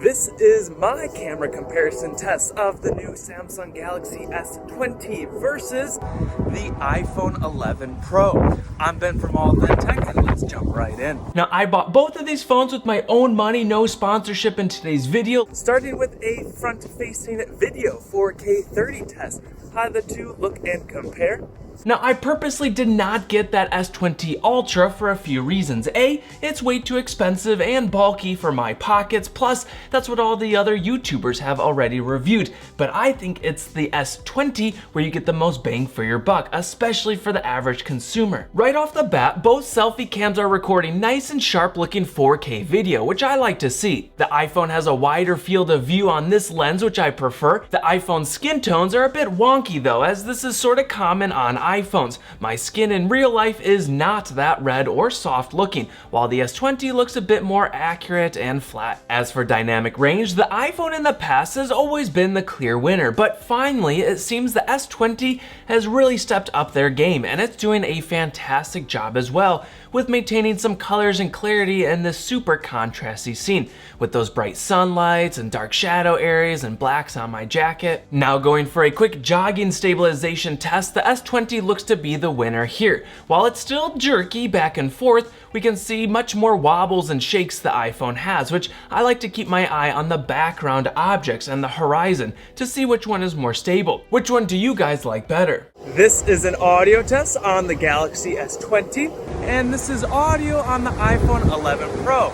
This is my camera comparison test of the new Samsung Galaxy S20 versus the iPhone 11 Pro. I'm Ben from AuthenTech, and let's jump right in. Now, I bought both of these phones with my own money, no sponsorship in today's video. Starting with a front-facing video 4K 30 test. How do the two look and compare? Now, I purposely did not get that S20 Ultra for a few reasons. A, it's way too expensive and bulky for my pockets, plus that's what all the other YouTubers have already reviewed. But I think it's the S20 where you get the most bang for your buck, especially for the average consumer. Right off the bat, both selfie cams are recording nice and sharp looking 4K video, which I like to see. The iPhone has a wider field of view on this lens, which I prefer. The iPhone skin tones are a bit wonky though, as this is sort of common on iPhones. My skin in real life is not that red or soft looking, while the S20 looks a bit more accurate and flat. As for dynamic range, the iPhone in the past has always been the clear winner, but finally it seems the S20 has really stepped up their game, and it's doing a fantastic job as well with maintaining some colors and clarity in this super contrasty scene, with those bright sunlights and dark shadow areas and blacks on my jacket. Now going for a quick jogging stabilization test, the S20 looks to be the winner here. While it's still jerky back and forth, we can see much more wobbles and shakes the iPhone has, which I like to keep my eye on the background objects and the horizon to see which one is more stable. Which one do you guys like better? This is an audio test on the Galaxy S20, and this is audio on the iPhone 11 Pro.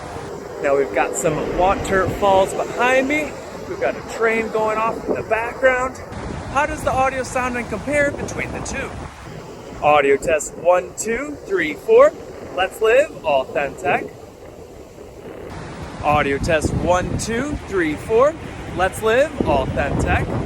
Now we've got some waterfalls behind me. We've got a train going off in the background. How does the audio sound and compare between the two? Audio test 1, 2, 3, 4. Let's live, AuthenTech. Audio test 1, 2, 3, 4. Let's live, AuthenTech.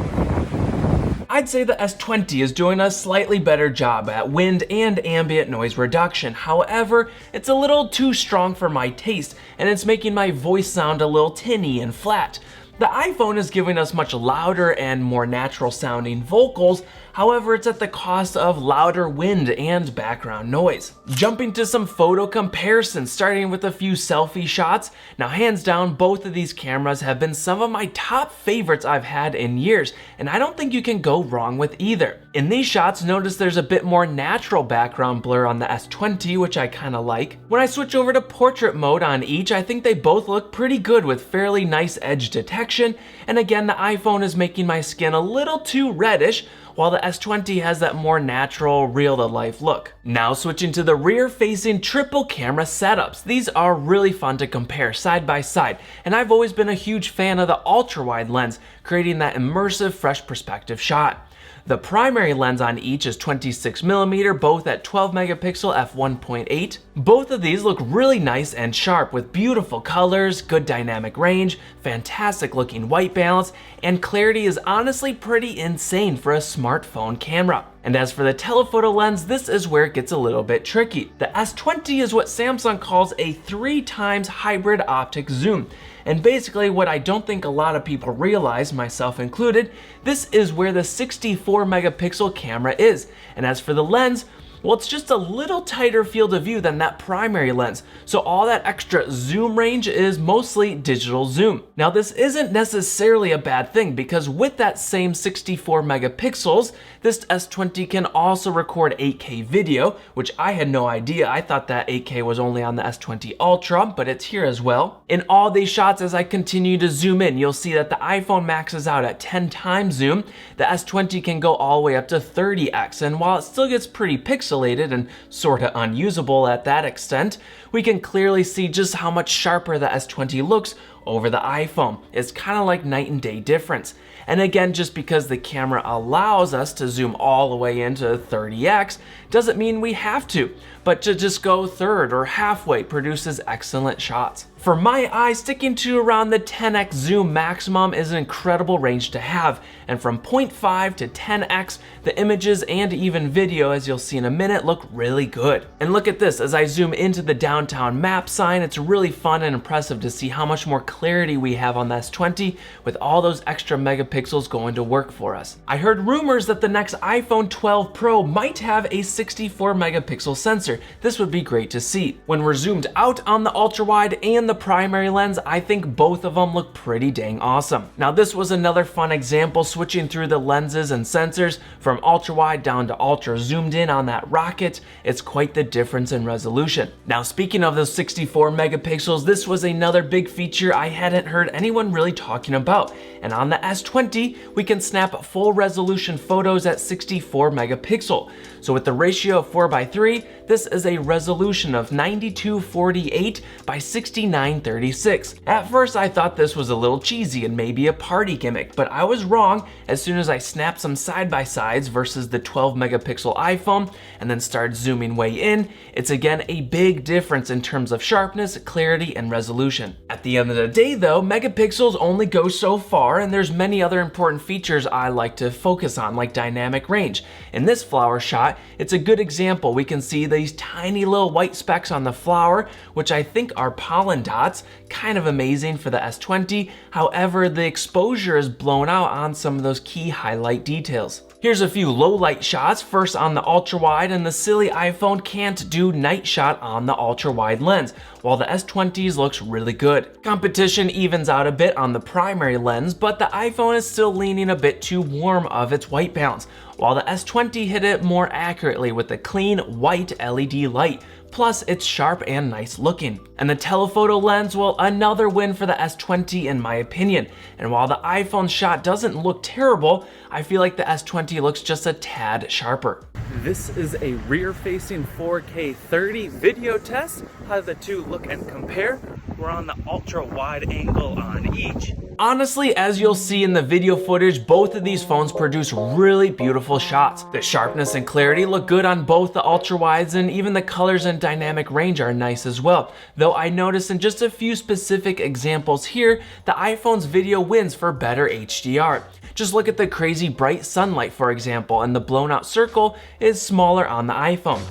I'd say the S20 is doing a slightly better job at wind and ambient noise reduction. However, it's a little too strong for my taste, and it's making my voice sound a little tinny and flat. The iPhone is giving us much louder and more natural sounding vocals, however it's at the cost of louder wind and background noise. Jumping to some photo comparisons, starting with a few selfie shots. Now hands down, both of these cameras have been some of my top favorites I've had in years, and I don't think you can go wrong with either. In these shots, notice there's a bit more natural background blur on the S20, which I kinda like. When I switch over to portrait mode on each, I think they both look pretty good with fairly nice edge detection, and again the iPhone is making my skin a little too reddish, while the S20 has that more natural, real-to-life look. Now switching to the rear-facing triple camera setups. These are really fun to compare side by side, and I've always been a huge fan of the ultra-wide lens, creating that immersive, fresh perspective shot. The primary lens on each is 26mm, both at 12 megapixel f1.8. Both of these look really nice and sharp with beautiful colors, good dynamic range, fantastic looking white balance, and clarity is honestly pretty insane for a smartphone camera. And as for the telephoto lens, this is where it gets a little bit tricky. The S20 is what Samsung calls a 3x hybrid optic zoom. And basically what I don't think a lot of people realize, myself included, this is where the 64 megapixel camera is. And as for the lens, well, it's just a little tighter field of view than that primary lens, so all that extra zoom range is mostly digital zoom. Now this isn't necessarily a bad thing, because with that same 64 megapixels, this S20 can also record 8K video, which I had no idea. I thought that 8K was only on the S20 Ultra, but it's here as well. In all these shots, as I continue to zoom in, you'll see that the iPhone maxes out at 10 times zoom. The S20 can go all the way up to 30x, and while it still gets pretty pixelated and sorta unusable at that extent, we can clearly see just how much sharper the S20 looks over the iPhone. It's kind of like night and day difference. And again, just because the camera allows us to zoom all the way into 30x doesn't mean we have to, but to just go third or halfway produces excellent shots. For my eye, sticking to around the 10x zoom maximum is an incredible range to have, and from 0.5 to 10x, the images and even video, as you'll see in a minute, look really good. And look at this, as I zoom into the downtown map sign, it's really fun and impressive to see how much more clarity we have on the S20 with all those extra megapixels going to work for us. I heard rumors that the next iPhone 12 Pro might have a 64 megapixel sensor. This would be great to see. When we're zoomed out on the ultra wide and the the primary lens, I think both of them look pretty dang awesome. Now this was another fun example, switching through the lenses and sensors from ultra wide down to ultra zoomed in on that rocket. It's quite the difference in resolution. Now speaking of those 64 megapixels, this was another big feature I hadn't heard anyone really talking about. And on the S20, we can snap full resolution photos at 64 megapixel. So with the ratio of 4:3, this is a resolution of 9248 by 6936. At first I thought this was a little cheesy and maybe a party gimmick, but I was wrong as soon as I snapped some side-by-sides versus the 12 megapixel iPhone and then started zooming way in. It's again a big difference in terms of sharpness, clarity, and resolution. At the end of the day though, megapixels only go so far, and there's many other important features I like to focus on, like dynamic range. In this flower shot, it's a good example. We can see these tiny little white specks on the flower, which I think are pollen dots, kind of amazing for the S20. However, the exposure is blown out on some of those key highlight details. Here's a few low light shots, first on the ultra wide, and the silly iPhone can't do night shot on the ultra wide lens, while the S20's looks really good. Competition evens out a bit on the primary lens, but the iPhone is still leaning a bit too warm of its white balance, while the S20 hit it more accurately with a clean white LED light. Plus, it's sharp and nice looking. And the telephoto lens, well, another win for the S20 in my opinion. And while the iPhone shot doesn't look terrible, I feel like the S20 looks just a tad sharper. This is a rear-facing 4K 30 video test. How the two look and compare. We're on the ultra-wide angle on each. Honestly, as you'll see in the video footage, both of these phones produce really beautiful shots. The sharpness and clarity look good on both the ultra wides, and even the colors and dynamic range are nice as well. Though I noticed in just a few specific examples here, the iPhone's video wins for better HDR. Just look at the crazy bright sunlight, for example, and the blown out circle is smaller on the iPhone.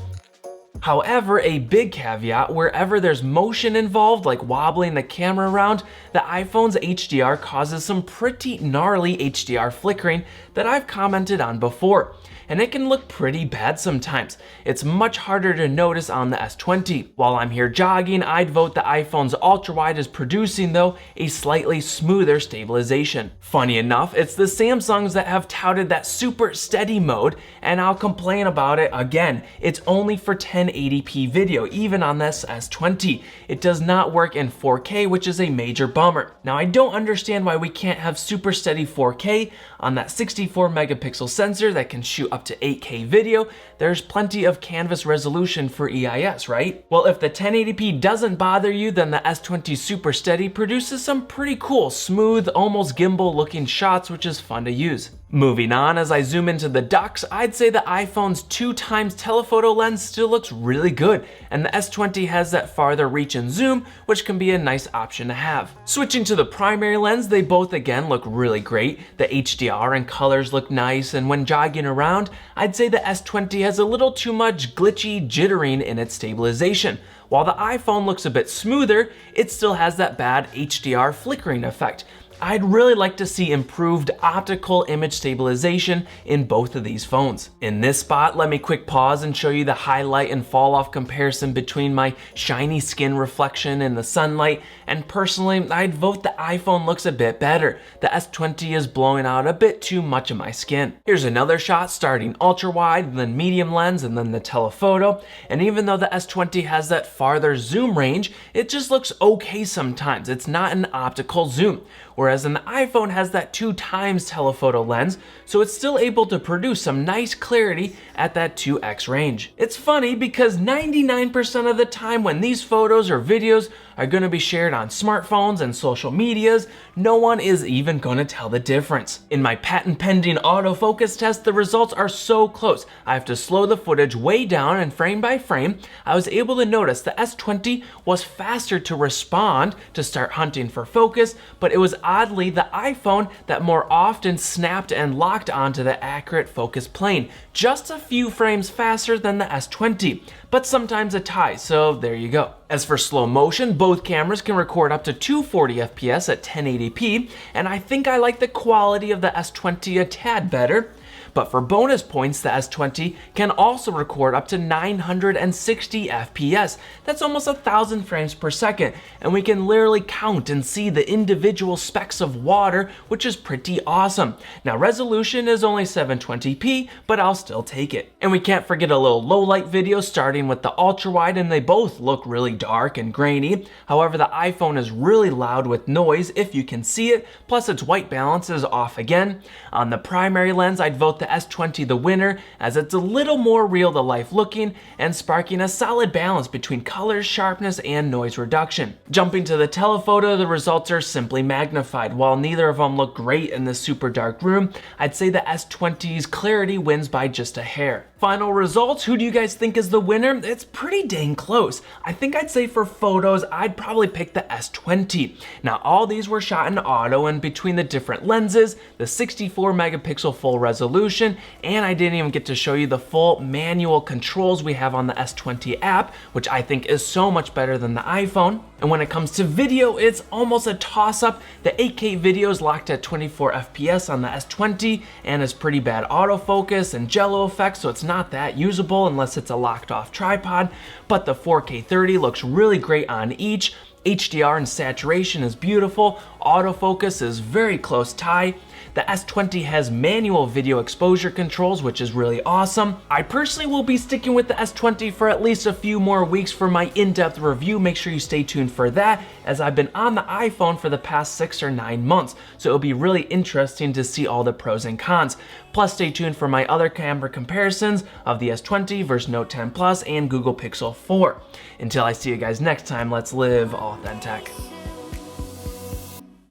However, a big caveat, wherever there's motion involved, like wobbling the camera around, the iPhone's HDR causes some pretty gnarly HDR flickering that I've commented on before. And it can look pretty bad sometimes. It's much harder to notice on the S20. While I'm here jogging, I'd vote the iPhone's ultra-wide is producing, though, a slightly smoother stabilization. Funny enough, it's the Samsungs that have touted that super steady mode, and I'll complain about it again. It's only for 1080p video, even on this S20. It does not work in 4K, which is a major bummer. Now, I don't understand why we can't have super steady 4K on that 64 megapixel sensor that can shoot up to 8K video. There's plenty of canvas resolution for EIS, right? Well, if the 1080p doesn't bother you, then the S20 Super Steady produces some pretty cool, smooth, almost gimbal looking shots, which is fun to use. Moving on, as I zoom into the ducks, I'd say the iPhone's 2x telephoto lens still looks really good, and the S20 has that farther reach and zoom, which can be a nice option to have. Switching to the primary lens, they both again look really great. The HDR and colors look nice, and when jogging around, I'd say the S20 has a little too much glitchy jittering in its stabilization. While the iPhone looks a bit smoother, it still has that bad HDR flickering effect. I'd really like to see improved optical image stabilization in both of these phones. In this spot, let me quick pause and show you the highlight and fall off comparison between my shiny skin reflection in the sunlight, and personally, I'd vote the iPhone looks a bit better. The S20 is blowing out a bit too much of my skin. Here's another shot starting ultra wide, then medium lens, and then the telephoto, and even though the S20 has that farther zoom range, it just looks okay sometimes. It's not an optical zoom. Whereas an iPhone has that 2x telephoto lens, so it's still able to produce some nice clarity at that 2x range. It's funny because 99% of the time when these photos or videos are going to be shared on smartphones and social medias, no one is even going to tell the difference. In my patent pending autofocus test, the results are so close. I have to slow the footage way down, and frame by frame, I was able to notice the S20 was faster to respond to start hunting for focus, but it was oddly the iPhone that more often snapped and locked onto the accurate focus plane, just a few frames faster than the S20, but sometimes a tie, so there you go. As for slow motion, both cameras can record up to 240 FPS at 1080p, and I think I like the quality of the S20 a tad better. But for bonus points, the S20 can also record up to 960 FPS. That's almost 1,000 frames per second, and we can literally count and see the individual specks of water, which is pretty awesome. Now, resolution is only 720p, but I'll still take it. And we can't forget a little low light video, starting with the ultra wide, and they both look really dark and grainy. However, the iPhone is really loud with noise if you can see it, plus its white balance is off again. On the primary lens, I'd vote the S20 the winner, as it's a little more real to life looking and sparking a solid balance between color, sharpness, and noise reduction. Jumping to the telephoto, the results are simply magnified. While neither of them look great in this super dark room, I'd say the S20's clarity wins by just a hair. Final results, who do you guys think is the winner? It's pretty dang close. I think I'd say for photos, I'd probably pick the S20. Now, all these were shot in auto, and between the different lenses, the 64 megapixel full resolution, and I didn't even get to show you the full manual controls we have on the S20 app, which I think is so much better than the iPhone. And when it comes to video, it's almost a toss-up. The 8K video is locked at 24 FPS on the S20 and is pretty bad autofocus and jello effect, so it's not that usable unless it's a locked off tripod. But the 4K 30 looks really great on each. HDR and saturation is beautiful. Autofocus is very close tie. The S20 has manual video exposure controls, which is really awesome. I personally will be sticking with the S20 for at least a few more weeks for my in-depth review. Make sure you stay tuned for that, as I've been on the iPhone for the past 6 or 9 months, so it'll be really interesting to see all the pros and cons. Plus, stay tuned for my other camera comparisons of the S20 versus Note 10 Plus and Google Pixel 4. Until I see you guys next time, let's live AuthenTech.